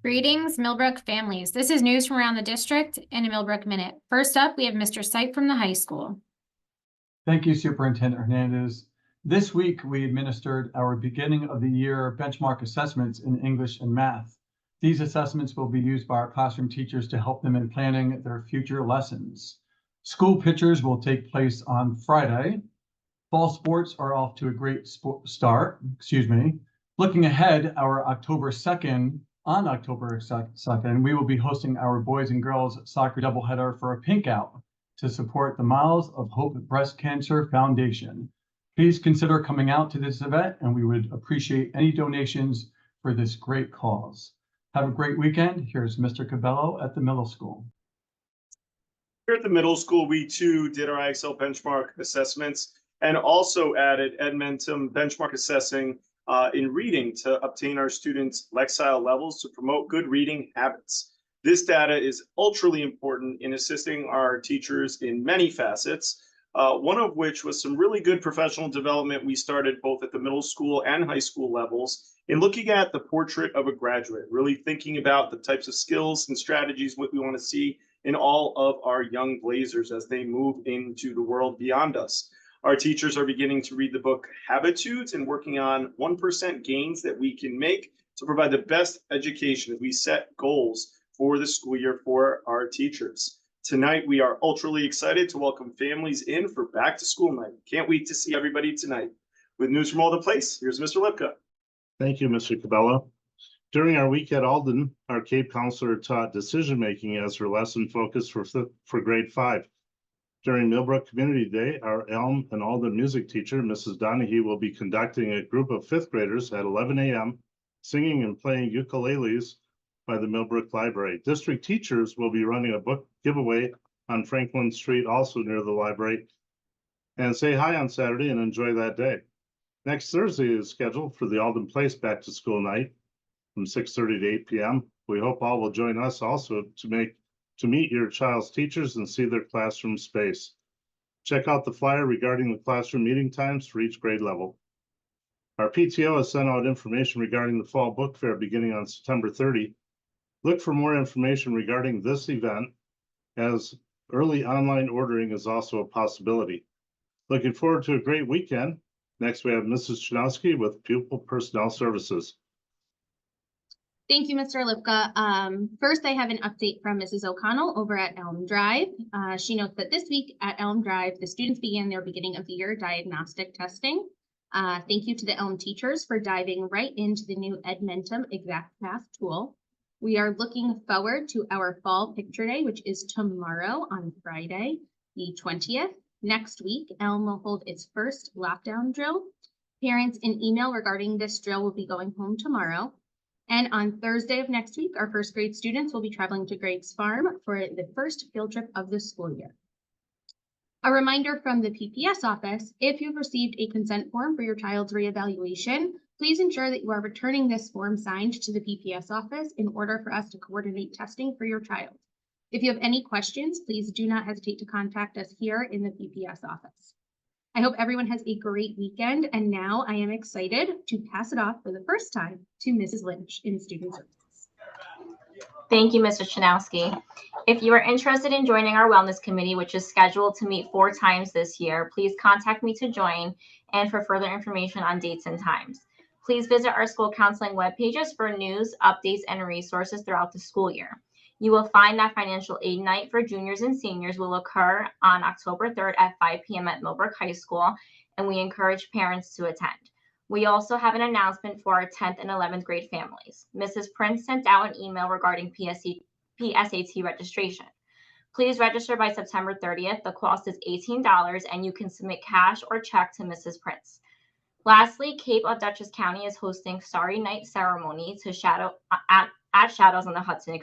Greetings, Millbrook families. This is news from around the district in a Millbrook Minute. First up, we have Mr. Sipe from the high school. Thank you, Superintendent Hernandez. This week, we administered our beginning of the year benchmark assessments in English and math. These assessments will be used by our classroom teachers to help them in planning their future lessons. School pictures will take place on Friday. Fall sports are off to a great start. Looking ahead, on October 2nd, we will be hosting our boys and girls soccer doubleheader for a pink out to support the Miles of Hope Breast Cancer Foundation. Please consider coming out to this event, and we would appreciate any donations for this great cause. Have a great weekend. Here's Mr. Cabello at the middle school. Here at the middle school, we too did our IXL benchmark assessments and also added Edmentum benchmark assessing in reading to obtain our students' Lexile levels to promote good reading habits. This data is ultra important in assisting our teachers in many facets, one of which was some really good professional development we started both at the middle school and high school levels in looking at the portrait of a graduate, really thinking about the types of skills and strategies what we want to see in all of our young Blazers as they move into the world beyond us. Our teachers are beginning to read the book Habitudes and working on 1% gains that we can make to provide the best education as we set goals for the school year for our teachers. Tonight, we are ultra excited to welcome families in for back to school night. Can't wait to see everybody tonight. With news from all the place, here's Mr. Lipka. Thank you, Mr. Cabello. During our week at Alden, our CAPE counselor taught decision-making as her lesson focus for grade 5. During Millbrook Community Day, our Elm and Alden music teacher, Mrs. Donahue, will be conducting a group of 5th graders at 11 a.m., singing and playing ukuleles by the Millbrook Library. District teachers will be running a book giveaway on Franklin Street, also near the library, and say hi on Saturday and enjoy that day. Next Thursday is scheduled for the Alden Place back to school night from 6:30 to 8 p.m. We hope all will join us also to meet your child's teachers and see their classroom space. Check out the flyer regarding the classroom meeting times for each grade level. Our PTO has sent out information regarding the fall book fair beginning on September 30. Look for more information regarding this event, as early online ordering is also a possibility. Looking forward to a great weekend. Next, we have Mrs. Chanowski with Pupil Personnel Services. Thank you, Mr. Lipka. First, I have an update from Mrs. O'Connell over at Elm Drive. She notes that this week at Elm Drive, the students began their beginning of the year diagnostic testing. Thank you to the Elm teachers for diving right into the new Edmentum Exact Path tool. We are looking forward to our fall picture day, which is tomorrow on Friday, the 20th. Next week, Elm will hold its first lockdown drill. Parents in email regarding this drill will be going home tomorrow. And on Thursday of next week, our first grade students will be traveling to Greg's Farm for the first field trip of the school year. A reminder from the PPS office, if you've received a consent form for your child's reevaluation, please ensure that you are returning this form signed to the PPS office in order for us to coordinate testing for your child. If you have any questions, please do not hesitate to contact us here in the PPS office. I hope everyone has a great weekend, and now I am excited to pass it off for the first time to Mrs. Lynch in Student Services. Thank you, Mrs. Chanowski. If you are interested in joining our Wellness Committee, which is scheduled to meet 4 times this year, please contact me to join and for further information on dates and times. Please visit our school counseling web pages for news, updates, and resources throughout the school year. You will find that financial aid night for juniors and seniors will occur on October 3rd at 5 p.m. at Millbrook High School, and we encourage parents to attend. We also have an announcement for our 10th and 11th grade families. Mrs. Prince sent out an email regarding PSAT registration. Please register by September 30th. The cost is $18, and you can submit cash or check to Mrs. Prince. Lastly, Cape of Dutchess County is hosting Starry Night Ceremony to at Shadows on the Hudson,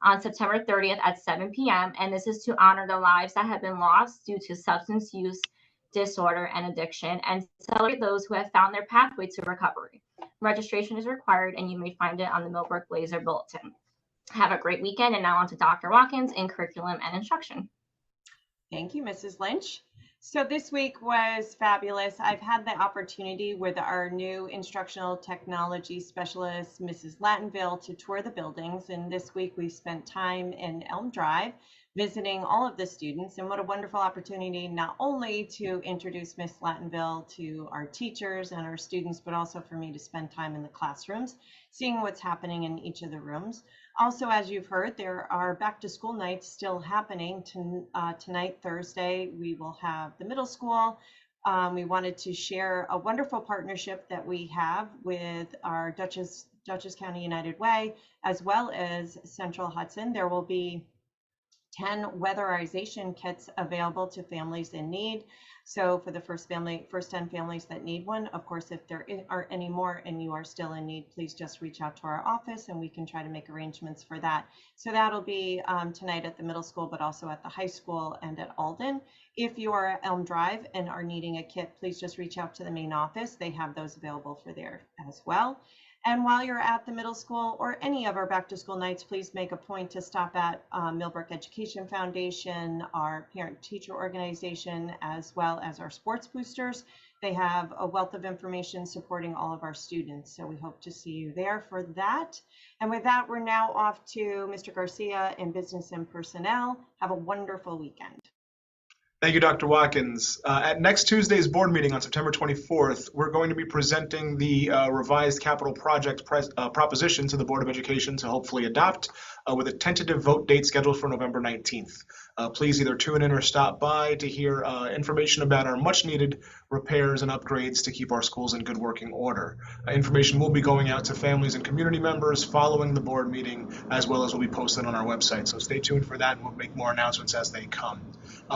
on September 30th at 7 p.m. And this is to honor the lives that have been lost due to substance use disorder and addiction, and celebrate those who have found their pathway to recovery. Registration is required, and you may find it on the Millbrook Blazer Bulletin. Have a great weekend, and now on to Dr. Watkins in curriculum and instruction. Thank you, Mrs. Lynch. So this week was fabulous. I've had the opportunity with our new instructional technology specialist, Mrs. Lattenville, to tour the buildings. And this week we spent time in Elm Drive visiting all of the students. And what a wonderful opportunity, not only to introduce Miss Lattenville to our teachers and our students, but also for me to spend time in the classrooms, seeing what's happening in each of the rooms. Also, as you've heard, there are back to school nights still happening. Tonight, Thursday, we will have the middle school. We wanted to share a wonderful partnership that we have with our Dutchess County United Way, as well as Central Hudson. There will be 10 weatherization kits available to families in need. So for the first 10 families that need one, of course, if there are any more and you are still in need, please just reach out to our office and we can try to make arrangements for that. So that'll be tonight at the middle school, but also at the high school and at Alden. If you are at Elm Drive and are needing a kit, please just reach out to the main office. They have those available for there as well. And while you're at the middle school or any of our back to school nights, please make a point to stop at Millbrook Education Foundation, our parent teacher organization, as well as our sports boosters. They have a wealth of information supporting all of our students. So we hope to see you there for that. And with that, we're now off to Mr. Garcia in Business and Personnel. Have a wonderful weekend. Thank you, Dr. Watkins. At next Tuesday's board meeting on September 24th, we're going to be presenting the revised capital project proposition to the Board of Education to hopefully adopt with a tentative vote date scheduled for November 19th. Please either tune in or stop by to hear information about our much needed repairs and upgrades to keep our schools in good working order. Information will be going out to families and community members following the board meeting, as well as will be posted on our website. So stay tuned for that and we'll make more announcements as they come.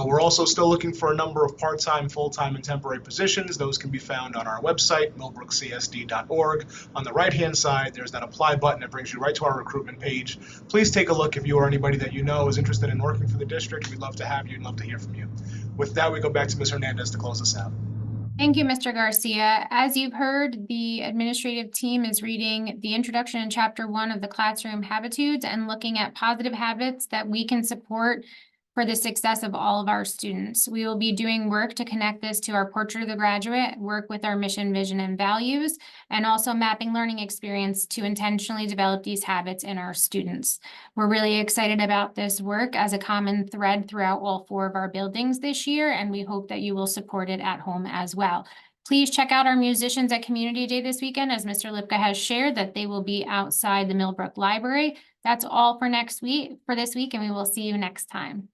We're also still looking for a number of part-time, full-time, and temporary positions. Those can be found on our website, millbrookcsd.org. On the right-hand side, there's that apply button that brings you right to our recruitment page. Please take a look if you or anybody that you know is interested in working for the district. We'd love to have you and love to hear from you. With that, we go back to Ms. Hernandez to close us out. Thank you, Mr. Garcia. As you've heard, the administrative team is reading the introduction in Chapter 1 of the Classroom Habitudes and looking at positive habits that we can support for the success of all of our students. We will be doing work to connect this to our Portrait of the Graduate, work with our mission, vision, and values, and also mapping learning experience to intentionally develop these habits in our students. We're really excited about this work as a common thread throughout all 4 of our buildings this year, and we hope that you will support it at home as well. Please check out our musicians at Community Day this weekend, as Mr. Lipka has shared that they will be outside the Millbrook Library. That's all for this week, and we will see you next time.